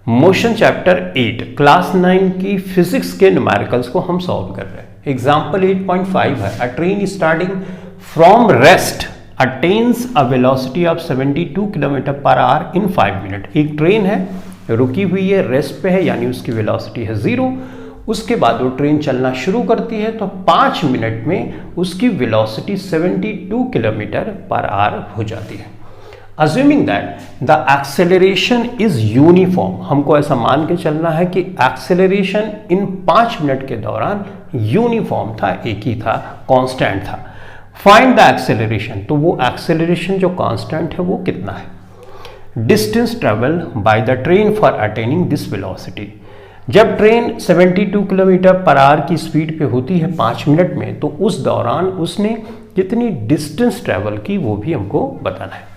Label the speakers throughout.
Speaker 1: Motion chapter 8 class 9 की physics के numericals को हम सॉल्व कर रहे हैं। एग्जाम्पल 8.5 है, अ train starting from rest attains a velocity of 72 kilometre per hour in 5 minute. एक ट्रेन है, रुकी हुई है, रेस्ट पे है, यानी उसकी वेलोसिटी है 0। उसके बाद वो ट्रेन चलना शुरू करती है तो 5 मिनट में उसकी वेलोसिटी 72 किलोमीटर पर आवर हो जाती है। Assuming that the acceleration is uniform, हमको ऐसा मान के चलना है कि acceleration इन 5 मिनट के दौरान यूनिफॉर्म था, एक ही था, कांस्टेंट था। Find the acceleration, तो वो acceleration जो कांस्टेंट है वो कितना है। Distance travel by the train for attaining this velocity, जब ट्रेन 72 किलोमीटर पर आवर की स्पीड पे होती है 5 मिनट में, तो उस दौरान उसने कितनी डिस्टेंस ट्रेवल की वो भी हमको बताना है।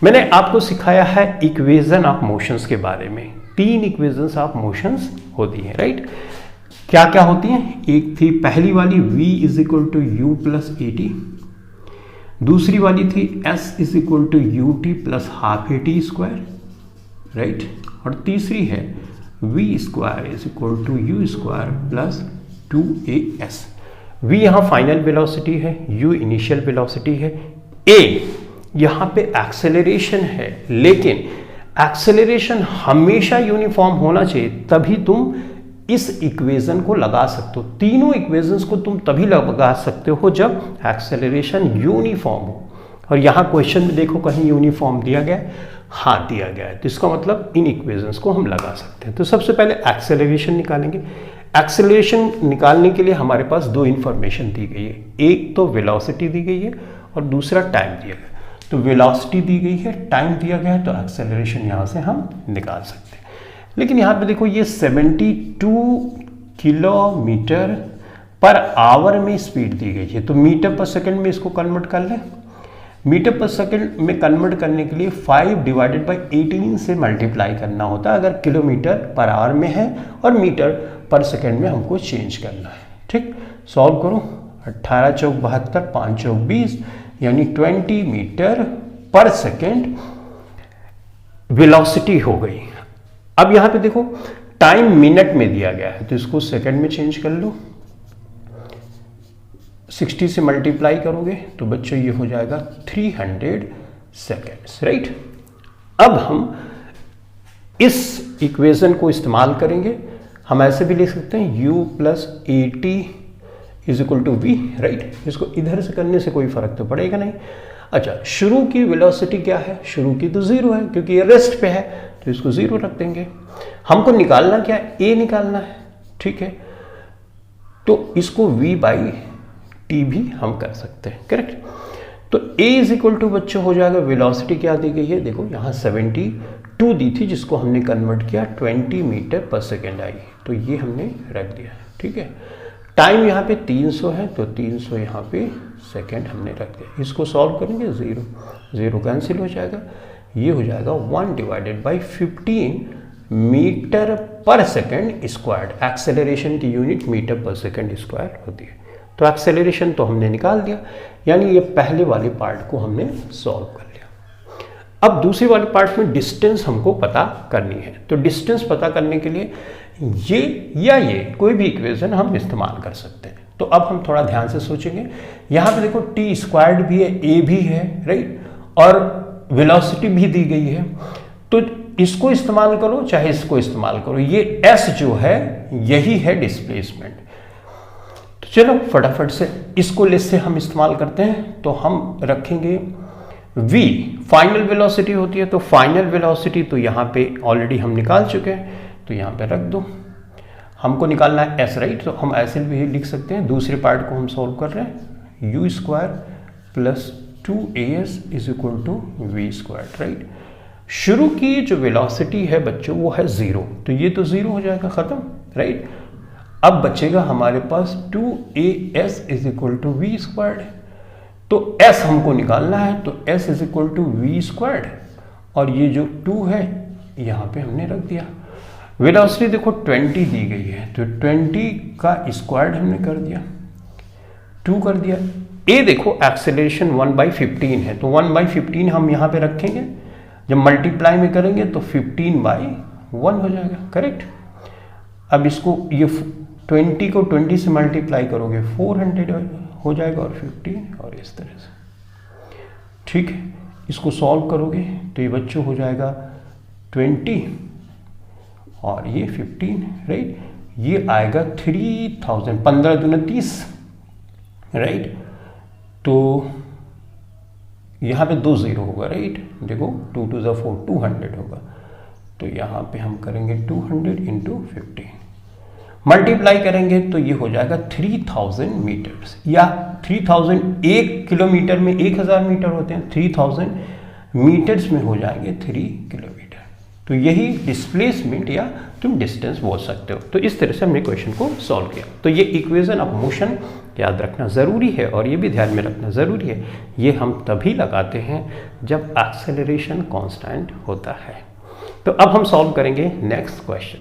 Speaker 1: मैंने आपको सिखाया है इक्वेशन ऑफ मोशंस के बारे में। 3 इक्वेशंस ऑफ मोशंस होती हैं, राइट। क्या क्या होती हैं? एक थी पहली वाली v is equal to u plus a t, दूसरी वाली थी s is equal to u t plus half a t square, right. और तीसरी है v square is equal to u square plus 2as। v यहाँ फाइनल वेलोसिटी है, u initial velocity है, a यहाँ पे एक्सेलरेशन है, लेकिन एक्सेलरेशन हमेशा यूनिफॉर्म होना चाहिए, तभी तुम इस इक्वेशन को लगा सकते हो। तीनों इक्वेशंस को तुम तभी लगा सकते हो जब एक्सेलरेशन यूनिफॉर्म हो। और यहाँ क्वेश्चन में देखो कहीं यूनिफॉर्म दिया गया है, हाँ दिया गया है, तो इसका मतलब इन इक्वेशंस को हम लगा सकते हैं। तो सबसे पहले एक्सेलरेशन निकालेंगे। एक्सेलरेशन निकालने के लिए हमारे पास 2 इंफॉर्मेशन दी गई है, एक तो वेलोसिटी दी गई है और दूसरा टाइम दिया गया है। तो वेलोसिटी दी गई है, टाइम दिया गया है, तो एक्सेलरेशन यहाँ से हम निकाल सकते हैं। लेकिन यहाँ पे देखो ये 72 किलोमीटर पर आवर में स्पीड दी गई है, तो मीटर पर सेकंड में इसको कन्वर्ट कर लें। मीटर पर सेकंड में कन्वर्ट करने के लिए 5 डिवाइडेड बाई 18 से मल्टीप्लाई करना होता है अगर किलोमीटर पर आवर में है, और मीटर पर सेकंड में हमको चेंज करना है। ठीक, सॉल्व करो। 18 चौक 72, 5 चौक 20, यानी 20 मीटर पर सेकेंड वेलोसिटी हो गई। अब यहां पे देखो टाइम मिनट में दिया गया है, तो इसको सेकंड में चेंज कर लो। 60 से मल्टीप्लाई करोगे तो बच्चों ये हो जाएगा 300 सेकेंड्स, राइट। अब हम इस इक्वेशन को इस्तेमाल करेंगे। हम ऐसे भी लिख सकते हैं u plus a t is equal to v, right. इसको इधर से करने से कोई फर्क तो पड़ेगा नहीं। अच्छा, शुरू की वेलोसिटी क्या है? शुरू की तो 0 है, क्योंकि ये रेस्ट पे है, तो इसको 0 रख देंगे। हमको निकालना क्या है? a निकालना है, ठीक है। तो इसको v बाई टी भी हम कर सकते हैं, करेक्ट। तो a इज इक्वल टू बच्चों हो जाएगा, वेलोसिटी क्या दी गई है? देखो यहाँ 72 दी थी, जिसको हमने कन्वर्ट किया 20 मीटर पर सेकेंड आई, तो ये हमने रख दिया, ठीक है। टाइम यहाँ पे 300 है, तो 300 यहाँ पे सेकेंड हमने रख दिया। इसको सॉल्व करेंगे, 0 कैंसिल हो जाएगा, ये हो जाएगा 1 डिवाइडेड बाई 15 मीटर पर सेकेंड स्क्वायर्ड। एक्सेलरेशन की यूनिट मीटर पर सेकेंड स्क्वायर होती है। तो एक्सेलरेशन तो हमने निकाल दिया, यानी ये पहले वाले पार्ट को हमने सॉल्व कर लिया। अब दूसरे वाले पार्ट में डिस्टेंस हमको पता करनी है, तो डिस्टेंस पता करने के लिए ये या ये कोई भी इक्वेशन हम इस्तेमाल कर सकते हैं। तो अब हम थोड़ा ध्यान से सोचेंगे। यहाँ पे देखो टी स्क्वायर्ड भी है, ए भी है, राइट, और वेलोसिटी भी दी गई है, तो इसको इस्तेमाल करो चाहे इसको इस्तेमाल करो। ये एस जो है यही है डिस्प्लेसमेंट। तो चलो फटाफट से इसको लेस से हम इस्तेमाल करते हैं। तो हम रखेंगे v, फाइनल वेलोसिटी होती है, तो फाइनल वेलोसिटी तो यहाँ पे ऑलरेडी हम निकाल चुके हैं, तो यहाँ पे रख दो। हमको निकालना है s, राइट, तो हम ऐसे भी लिख सकते हैं। दूसरे पार्ट को हम सॉल्व कर रहे हैं, u square plus 2as is equal to v square, right. शुरू की जो वेलोसिटी है बच्चों वो है 0, तो ये तो 0 हो जाएगा, खत्म, राइट। अब बचेगा हमारे पास 2as is equal to v square, तो s हमको निकालना है, तो s is equal to v square, और ये जो 2 है यहाँ पे हमने रख दिया। वेलोसिटी देखो 20 दी गई है, तो 20 का स्क्वायर हमने कर दिया, 2 कर दिया। a देखो एक्सेलरेशन 1/15 है, तो 1/15 हम यहाँ पे रखेंगे। जब मल्टीप्लाई में करेंगे तो 15/5 1 हो जाएगा, करेक्ट। अब इसको ये 20 को 20 से मल्टीप्लाई करोगे 400 हो जाएगा और 15 और इस तरह से, ठीक है। इसको सॉल्व करोगे तो ये बच्चों हो जाएगा 20 और ये 15, राइट। ये आएगा 3000, 15 दूना 30, राइट। तो यहाँ पे 2 0 होगा, राइट। देखो 2 2 ज़ा 4, 200 होगा। तो यहाँ पे हम करेंगे 200 इंटू 15, मल्टीप्लाई करेंगे तो ये हो जाएगा 3000 मीटर्स, या 3000, 1 किलोमीटर में 1000 मीटर होते हैं, 3000 मीटर्स में हो जाएंगे 3 किलोमीटर। तो यही डिस्प्लेसमेंट या तुम डिस्टेंस बोल सकते हो। तो इस तरह से हमने क्वेश्चन को सॉल्व किया। तो ये इक्वेशन ऑफ मोशन याद रखना ज़रूरी है और ये भी ध्यान में रखना ज़रूरी है, ये हम तभी लगाते हैं जब एक्सेलरेशन कांस्टेंट होता है। तो अब हम सॉल्व करेंगे नेक्स्ट क्वेश्चन।